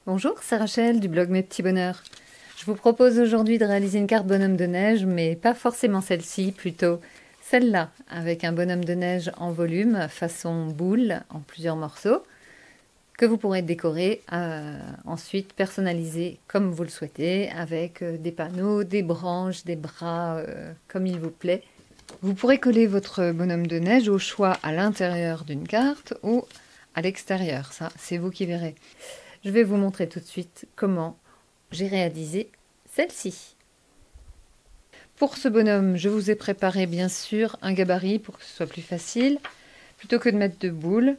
Bonjour, c'est Rachel du blog Mes Petits Bonheurs. Je vous propose aujourd'hui de réaliser une carte bonhomme de neige, mais pas forcément celle-ci, plutôt celle-là, avec un bonhomme de neige en volume, façon boule, en plusieurs morceaux, que vous pourrez décorer, ensuite personnaliser comme vous le souhaitez, avec des panneaux, des branches, des bras, comme il vous plaît. Vous pourrez coller votre bonhomme de neige au choix à l'intérieur d'une carte ou à l'extérieur, ça c'est vous qui verrez. Je vais vous montrer tout de suite comment j'ai réalisé celle-ci. Pour ce bonhomme, je vous ai préparé bien sûr un gabarit pour que ce soit plus facile. Plutôt que de mettre deux boules,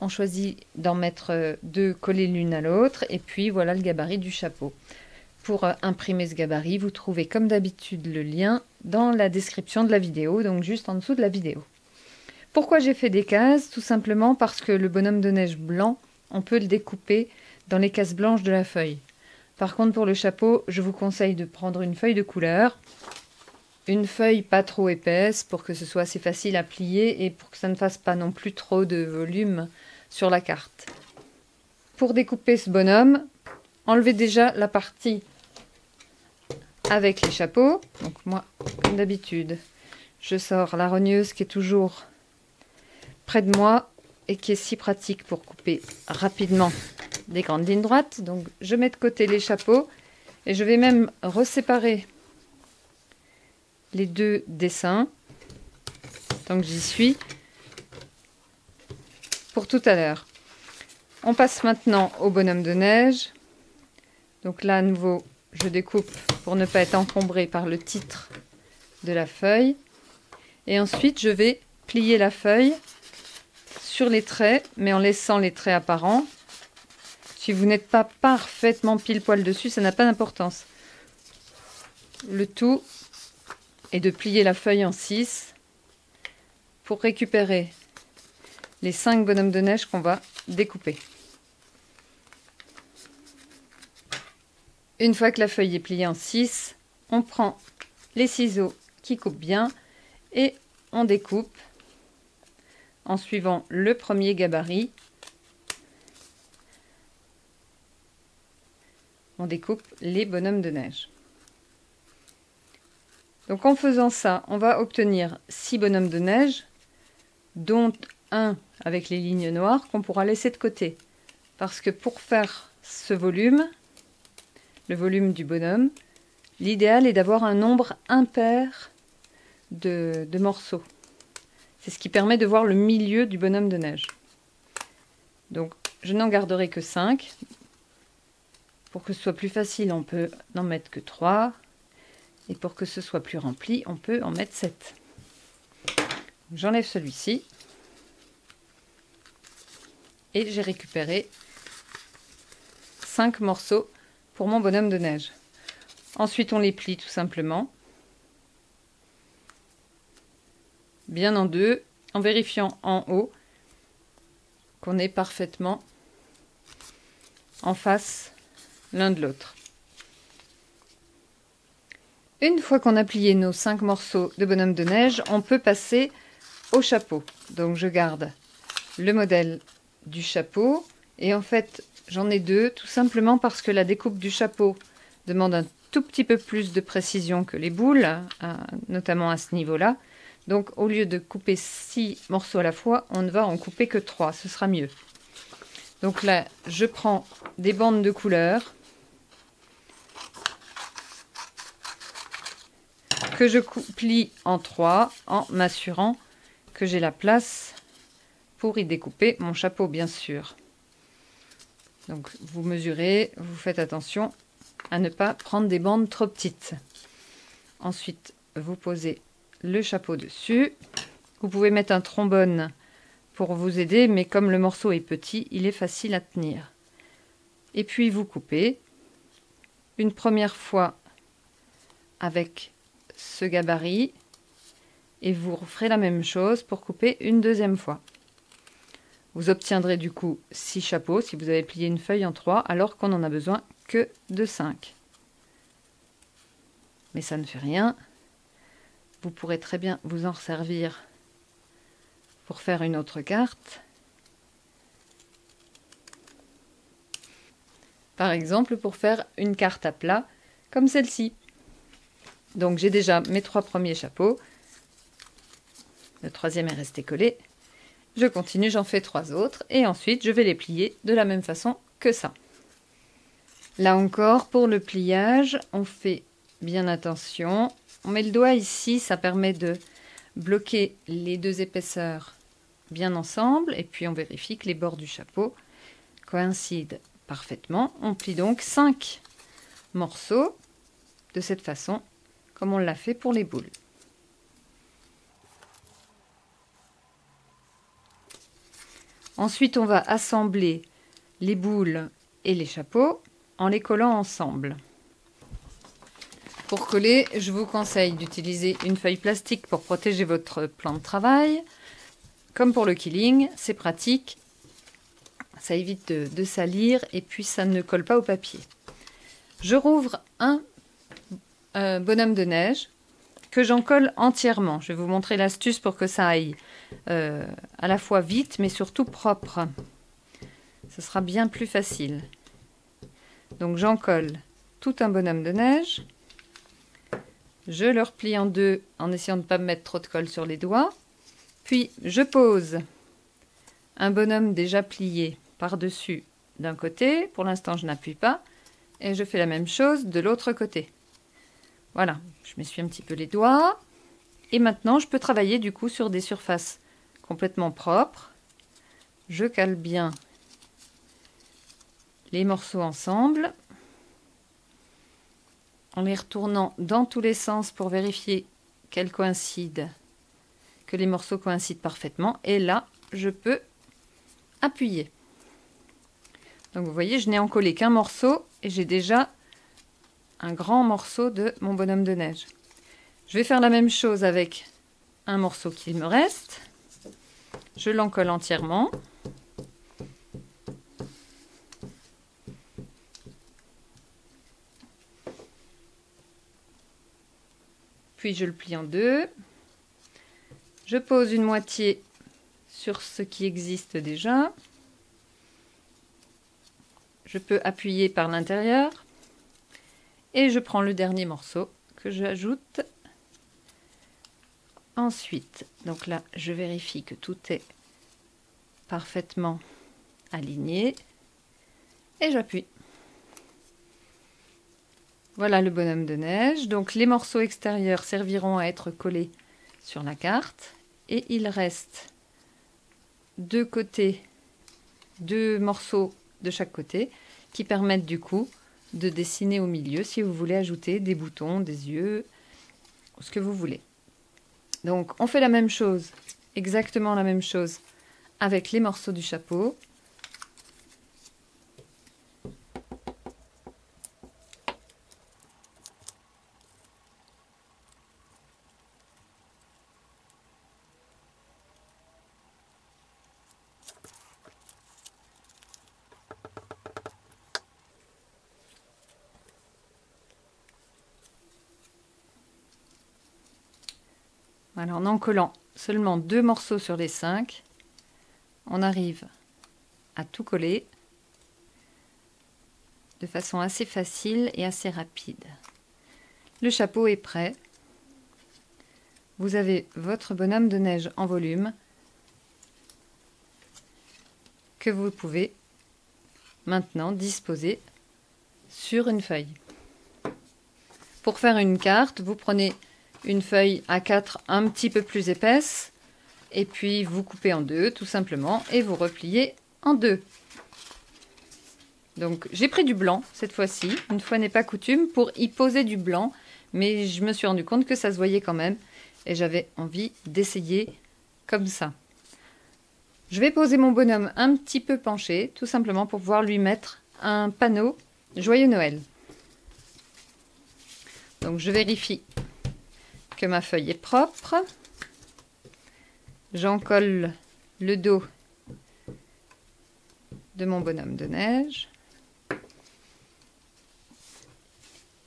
on choisit d'en mettre deux collées l'une à l'autre et puis voilà le gabarit du chapeau. Pour imprimer ce gabarit, vous trouvez comme d'habitude le lien dans la description de la vidéo, donc juste en dessous de la vidéo. Pourquoi j'ai fait des cases? Tout simplement parce que le bonhomme de neige blanc, on peut le découper dans les cases blanches de la feuille. Par contre, pour le chapeau, je vous conseille de prendre une feuille de couleur, une feuille pas trop épaisse pour que ce soit assez facile à plier et pour que ça ne fasse pas non plus trop de volume sur la carte. Pour découper ce bonhomme, enlevez déjà la partie avec les chapeaux. Donc moi, comme d'habitude, je sors la rogneuse qui est toujours près de moi et qui est si pratique pour couper rapidement des grandes lignes droites. Donc je mets de côté les chapeaux et je vais même reséparer les deux dessins tant que j'y suis pour tout à l'heure. On passe maintenant au bonhomme de neige. Donc là à nouveau je découpe pour ne pas être encombré par le titre de la feuille et ensuite je vais plier la feuille sur les traits mais en laissant les traits apparents. Si vous n'êtes pas parfaitement pile poil dessus, ça n'a pas d'importance. Le tout est de plier la feuille en 6 pour récupérer les 5 bonhommes de neige qu'on va découper. Une fois que la feuille est pliée en 6, on prend les ciseaux qui coupent bien et on découpe en suivant le premier gabarit. On découpe les bonhommes de neige. Donc en faisant ça, on va obtenir 6 bonhommes de neige, dont un avec les lignes noires qu'on pourra laisser de côté. Parce que pour faire ce volume, le volume du bonhomme, l'idéal est d'avoir un nombre impair de morceaux. C'est ce qui permet de voir le milieu du bonhomme de neige. Donc je n'en garderai que 5. Pour que ce soit plus facile, on peut n'en mettre que 3. Et pour que ce soit plus rempli, on peut en mettre 7. J'enlève celui-ci. Et j'ai récupéré 5 morceaux pour mon bonhomme de neige. Ensuite, on les plie tout simplement. Bien en deux, en vérifiant en haut qu'on est parfaitement en face l'un de l'autre. Une fois qu'on a plié nos 5 morceaux de bonhomme de neige, on peut passer au chapeau. Donc je garde le modèle du chapeau et en fait j'en ai deux tout simplement parce que la découpe du chapeau demande un tout petit peu plus de précision que les boules, notamment à ce niveau-là. Donc au lieu de couper 6 morceaux à la fois, on ne va en couper que 3, ce sera mieux. Donc là, je prends des bandes de couleur que je plie en 3 en m'assurant que j'ai la place pour y découper mon chapeau, bien sûr. Donc vous mesurez, vous faites attention à ne pas prendre des bandes trop petites. Ensuite, vous posez le chapeau dessus. Vous pouvez mettre un trombone pour vous aider, mais comme le morceau est petit, il est facile à tenir. Et puis vous coupez une première fois avec ce gabarit et vous referez la même chose pour couper une deuxième fois. Vous obtiendrez du coup 6 chapeaux si vous avez plié une feuille en 3 alors qu'on n'en a besoin que de 5. Mais ça ne fait rien. Vous pourrez très bien vous en servir pour faire une autre carte. Par exemple pour faire une carte à plat comme celle-ci. Donc j'ai déjà mes 3 premiers chapeaux. Le troisième est resté collé. Je continue, j'en fais 3 autres et ensuite je vais les plier de la même façon que ça. Là encore, pour le pliage, on fait bien attention. On met le doigt ici, ça permet de bloquer les 2 épaisseurs bien ensemble et puis on vérifie que les bords du chapeau coïncident parfaitement. On plie donc 5 morceaux de cette façon, comme on l'a fait pour les boules. Ensuite, on va assembler les boules et les chapeaux en les collant ensemble. Pour coller, je vous conseille d'utiliser une feuille plastique pour protéger votre plan de travail. Comme pour le quilling, c'est pratique, ça évite de salir et puis ça ne colle pas au papier. Je rouvre un bonhomme de neige que j'en colle entièrement. Je vais vous montrer l'astuce pour que ça aille à la fois vite mais surtout propre. Ce sera bien plus facile. Donc j'en colle tout un bonhomme de neige. Je le replie en 2 en essayant de ne pas me mettre trop de colle sur les doigts. Puis je pose un bonhomme déjà plié par-dessus d'un côté. Pour l'instant, je n'appuie pas. Et je fais la même chose de l'autre côté. Voilà, je m'essuie un petit peu les doigts. Et maintenant, je peux travailler du coup sur des surfaces complètement propres. Je cale bien les morceaux ensemble en les retournant dans tous les sens pour vérifier qu'elles coïncident, que les morceaux coïncident parfaitement. Et là, je peux appuyer. Donc vous voyez, je n'ai encollé qu'un morceau et j'ai déjà un grand morceau de mon bonhomme de neige. Je vais faire la même chose avec un morceau qu'il me reste. Je l'encolle entièrement. Puis je le plie en 2. Je pose une moitié sur ce qui existe déjà. Je peux appuyer par l'intérieur. Et je prends le dernier morceau que j'ajoute. Ensuite, donc là, je vérifie que tout est parfaitement aligné. Et j'appuie. Voilà le bonhomme de neige. Donc les morceaux extérieurs serviront à être collés sur la carte. Et il reste 2 côtés, 2 morceaux de chaque côté qui permettent du coup de dessiner au milieu si vous voulez ajouter des boutons, des yeux, ce que vous voulez. Donc on fait la même chose, exactement la même chose avec les morceaux du chapeau. Voilà, en collant seulement 2 morceaux sur les 5, on arrive à tout coller de façon assez facile et assez rapide. Le chapeau est prêt. Vous avez votre bonhomme de neige en volume que vous pouvez maintenant disposer sur une feuille. Pour faire une carte, vous prenez une feuille A4 un petit peu plus épaisse et puis vous coupez en 2 tout simplement et vous repliez en 2. Donc j'ai pris du blanc cette fois-ci, une fois n'est pas coutume, pour y poser du blanc, mais je me suis rendu compte que ça se voyait quand même et j'avais envie d'essayer comme ça. Je vais poser mon bonhomme un petit peu penché, tout simplement pour pouvoir lui mettre un panneau Joyeux Noël. Donc je vérifie que ma feuille est propre. J'en colle le dos de mon bonhomme de neige.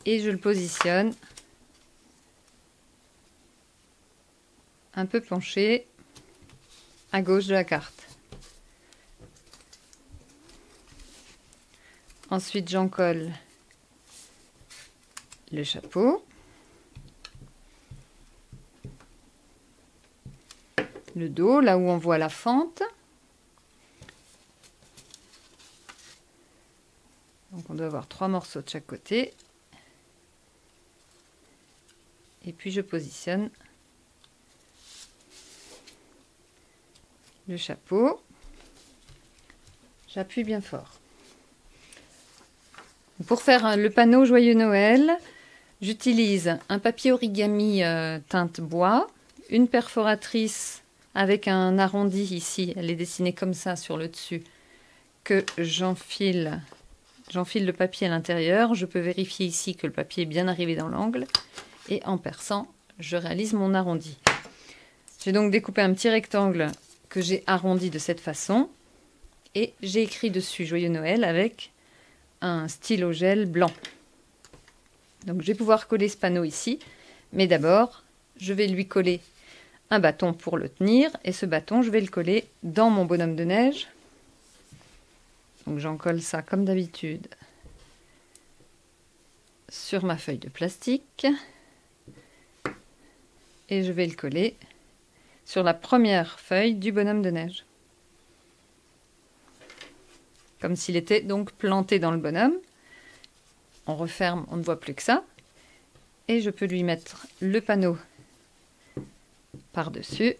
Et je le positionne un peu penché à gauche de la carte. Ensuite, j'en colle le chapeau, le dos, là où on voit la fente. Donc on doit avoir 3 morceaux de chaque côté. Et puis je positionne le chapeau. J'appuie bien fort. Pour faire le panneau Joyeux Noël, j'utilise un papier origami teinte bois, une perforatrice avec un arrondi ici, elle est dessinée comme ça sur le dessus, que j'enfile le papier à l'intérieur. Je peux vérifier ici que le papier est bien arrivé dans l'angle. Et en perçant, je réalise mon arrondi. J'ai donc découpé un petit rectangle que j'ai arrondi de cette façon. Et j'ai écrit dessus Joyeux Noël avec un stylo gel blanc. Donc je vais pouvoir coller ce panneau ici. Mais d'abord, je vais lui coller un bâton pour le tenir. Et ce bâton, je vais le coller dans mon bonhomme de neige. Donc j'en colle ça comme d'habitude sur ma feuille de plastique. Et je vais le coller sur la première feuille du bonhomme de neige. Comme s'il était donc planté dans le bonhomme. On referme, on ne voit plus que ça. Et je peux lui mettre le panneau par-dessus.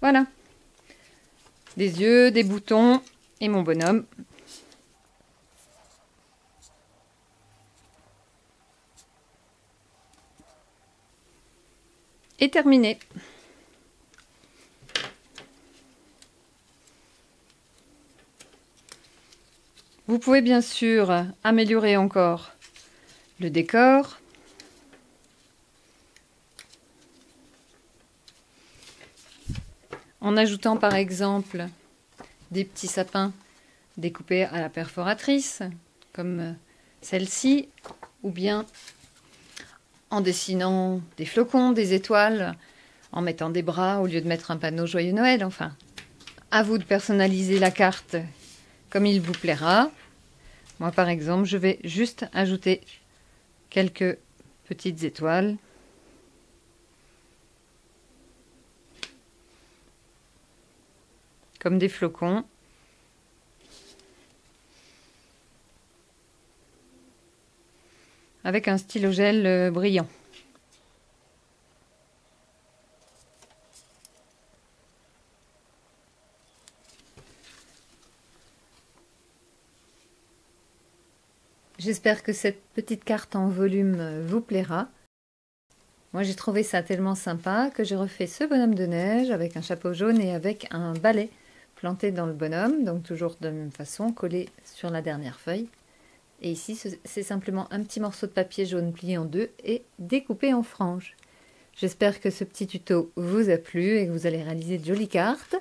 Voilà. Des yeux, des boutons et mon bonhomme. Et terminé. Vous pouvez bien sûr améliorer encore le décor. En ajoutant par exemple des petits sapins découpés à la perforatrice, comme celle-ci, ou bien en dessinant des flocons, des étoiles, en mettant des bras au lieu de mettre un panneau Joyeux Noël. Enfin, à vous de personnaliser la carte comme il vous plaira. Moi par exemple, je vais juste ajouter quelques petites étoiles. Comme des flocons. Avec un stylo gel brillant. J'espère que cette petite carte en volume vous plaira. Moi j'ai trouvé ça tellement sympa que j'ai refait ce bonhomme de neige avec un chapeau jaune et avec un balai planté dans le bonhomme, donc toujours de la même façon, collé sur la dernière feuille. Et ici, c'est simplement un petit morceau de papier jaune plié en deux et découpé en franges. J'espère que ce petit tuto vous a plu et que vous allez réaliser de jolies cartes.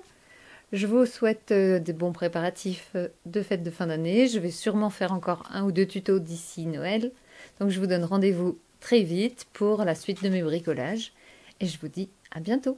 Je vous souhaite de bons préparatifs de fête de fin d'année. Je vais sûrement faire encore 1 ou 2 tutos d'ici Noël. Donc je vous donne rendez-vous très vite pour la suite de mes bricolages. Et je vous dis à bientôt.